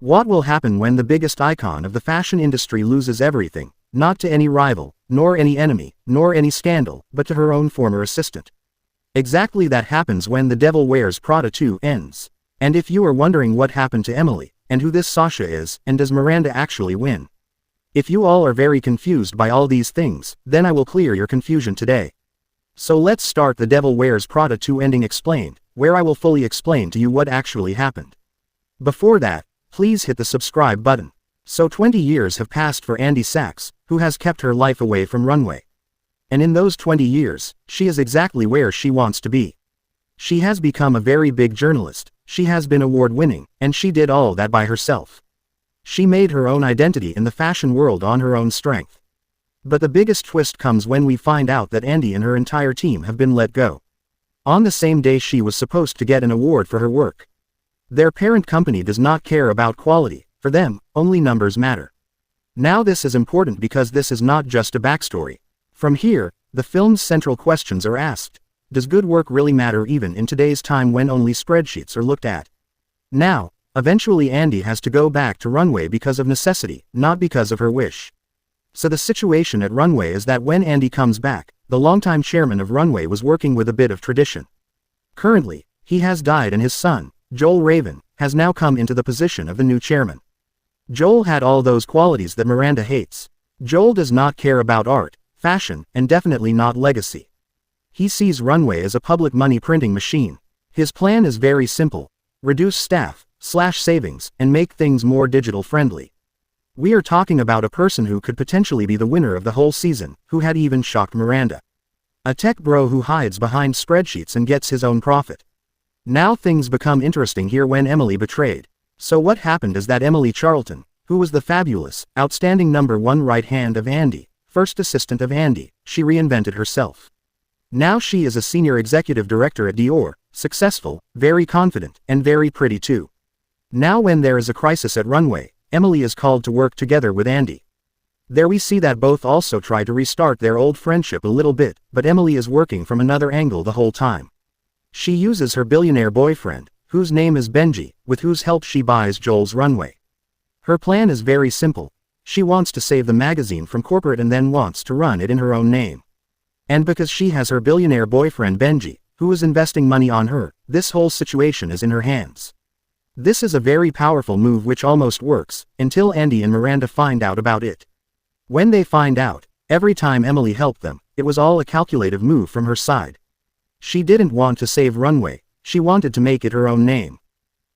What will happen when the biggest icon of the fashion industry loses everything, not to any rival, nor any enemy, nor any scandal, but to her own former assistant? Exactly that happens when The Devil Wears Prada 2 ends. And if you are wondering what happened to Emily, and who this Sasha is, and does Miranda actually win? If you all are very confused by all these things, then I will clear your confusion today. So let's start The Devil Wears Prada 2 ending explained, where I will fully explain to you what actually happened. Before that, please hit the subscribe button. So 20 years have passed for Andy Sachs, who has kept her life away from runway. And in those 20 years, she is exactly where she wants to be. She has become a very big journalist, she has been award-winning, and she did all that by herself. She made her own identity in the fashion world on her own strength. But the biggest twist comes when we find out that Andy and her entire team have been let go. On the same day she was supposed to get an award for her work. Their parent company does not care about quality, for them, only numbers matter. Now this is important because this is not just a backstory. From here, the film's central questions are asked. Does good work really matter even in today's time when only spreadsheets are looked at? Now, eventually Andy has to go back to runway because of necessity, not because of her wish. So the situation at runway is that when Andy comes back, the longtime chairman of runway was working with a bit of tradition. Currently, he has died and his son, Joel Raven, has now come into the position of the new chairman. Joel had all those qualities that Miranda hates. Joel does not care about art, fashion, and definitely not legacy. He sees runway as a public money printing machine. His plan is very simple: reduce staff, slash savings, and make things more digital friendly. We are talking about a person who could potentially be the winner of the whole season, who had even shocked Miranda. A tech bro who hides behind spreadsheets and gets his own profit. Now things become interesting here when Emily betrayed. So what happened is that Emily Charlton, who was the fabulous, outstanding #1 right hand of Andy, first assistant of Andy, she reinvented herself. Now she is a senior executive director at Dior, successful, very confident, and very pretty too. Now when there is a crisis at runway, Emily is called to work together with Andy. There we see that both also try to restart their old friendship a little bit, but Emily is working from another angle the whole time. She uses her billionaire boyfriend, whose name is Benji, with whose help she buys Joel's runway. Her plan is very simple. She wants to save the magazine from corporate and then wants to run it in her own name. And because she has her billionaire boyfriend Benji, who is investing money on her, this whole situation is in her hands. This is a very powerful move which almost works, until Andy and Miranda find out about it. When they find out, every time Emily helped them, it was all a calculative move from her side. She didn't want to save runway, she wanted to make it her own name.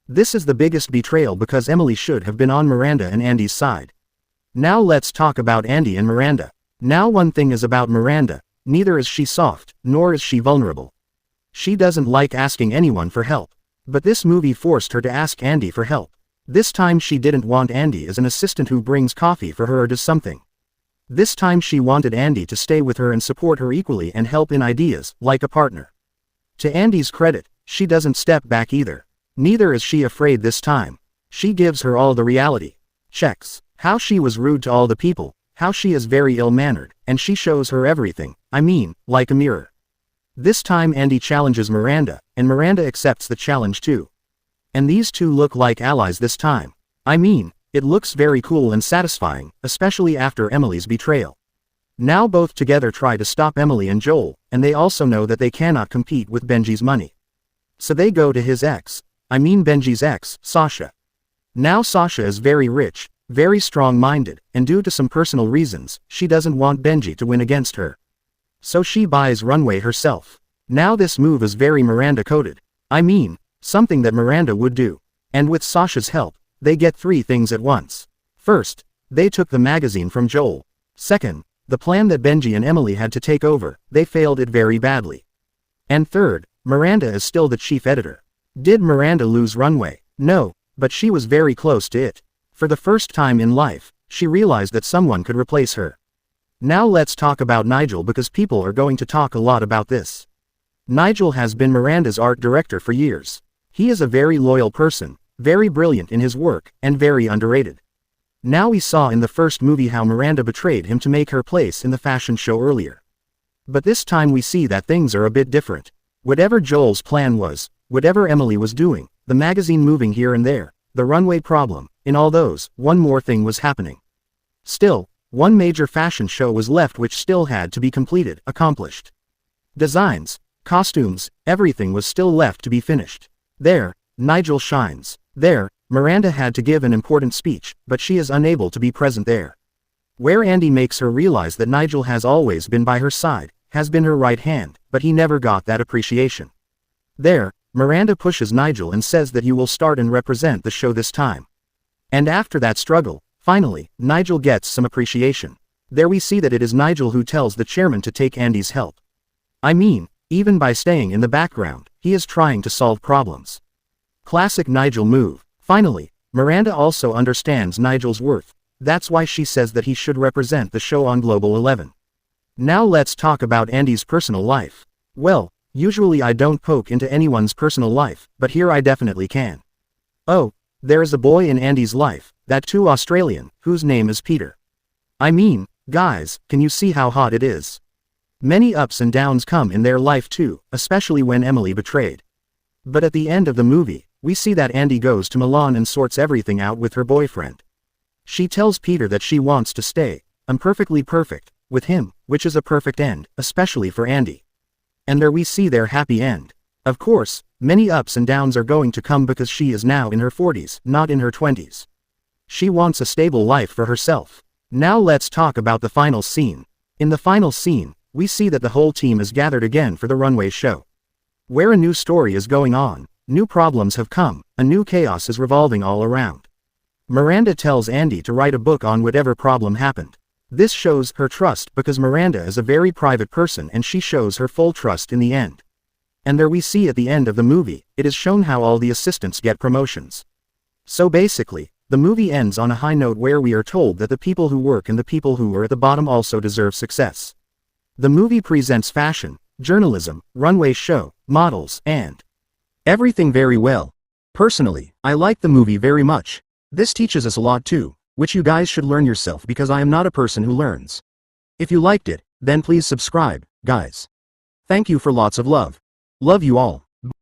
This is the biggest betrayal because Emily should have been on Miranda and Andy's side. Now let's talk about Andy and Miranda. Now one thing is about Miranda, neither is she soft, nor is she vulnerable. She doesn't like asking anyone for help. But this movie forced her to ask Andy for help. This time she didn't want Andy as an assistant who brings coffee for her or does something. This time she wanted Andy to stay with her and support her equally and help in ideas, like a partner. To Andy's credit, she doesn't step back either. Neither is she afraid this time. She gives her all the reality checks. How she was rude to all the people, how she is very ill-mannered, and she shows her everything, I mean, like a mirror. This time Andy challenges Miranda, and Miranda accepts the challenge too. And these two look like allies this time. I mean, it looks very cool and satisfying, especially after Emily's betrayal. Now both together try to stop Emily and Joel, and they also know that they cannot compete with Benji's money. So they go to his ex, I mean Benji's ex, Sasha. Now Sasha is very rich, very strong-minded, and due to some personal reasons, she doesn't want Benji to win against her. So she buys runway herself. Now this move is very Miranda-coded. I mean, something that Miranda would do. And with Sasha's help, they get 3 things at once. First, they took the magazine from Joel. Second, the plan that Benji and Emily had to take over, they failed it very badly. And third, Miranda is still the chief editor. Did Miranda lose runway? No, but she was very close to it. For the first time in life, she realized that someone could replace her. Now let's talk about Nigel because people are going to talk a lot about this. Nigel has been Miranda's art director for years. He is a very loyal person, very brilliant in his work, and very underrated. Now we saw in the first movie how Miranda betrayed him to make her place in the fashion show earlier. But this time we see that things are a bit different. Whatever Joel's plan was, whatever Emily was doing, the magazine moving here and there, the runway problem, in all those, one more thing was happening. Still, one major fashion show was left which still had to be completed, accomplished. Designs, costumes, everything was still left to be finished. There, Nigel shines. There, Miranda had to give an important speech, but she is unable to be present there. Where Andy makes her realize that Nigel has always been by her side, has been her right hand, but he never got that appreciation. There, Miranda pushes Nigel and says that you will start and represent the show this time. And after that struggle, finally, Nigel gets some appreciation. There we see that it is Nigel who tells the chairman to take Andy's help. I mean, even by staying in the background, he is trying to solve problems. Classic Nigel move. Finally, Miranda also understands Nigel's worth. That's why she says that he should represent the show on Global 11. Now let's talk about Andy's personal life. Well, usually I don't poke into anyone's personal life, but here I definitely can. Oh, there is a boy in Andy's life, that too Australian, whose name is Peter. I mean, guys, can you see how hot it is? Many ups and downs come in their life too, especially when Emily betrayed. But at the end of the movie, we see that Andy goes to Milan and sorts everything out with her boyfriend. She tells Peter that she wants to stay, perfectly perfect, with him, which is a perfect end, especially for Andy. And there we see their happy end. Of course, many ups and downs are going to come because she is now in her 40s, not in her 20s. She wants a stable life for herself. Now let's talk about the final scene. In the final scene, we see that the whole team is gathered again for the runway show. Where a new story is going on, new problems have come, a new chaos is revolving all around. Miranda tells Andy to write a book on whatever problem happened. This shows her trust because Miranda is a very private person and she shows her full trust in the end. And there we see at the end of the movie, it is shown how all the assistants get promotions. So basically, the movie ends on a high note where we are told that the people who work and the people who are at the bottom also deserve success. The movie presents fashion, journalism, runway show, models, and everything very well. Personally, I like the movie very much. This teaches us a lot too, which you guys should learn yourself because I am not a person who learns. If you liked it, then please subscribe, guys. Thank you for lots of love. Love you all.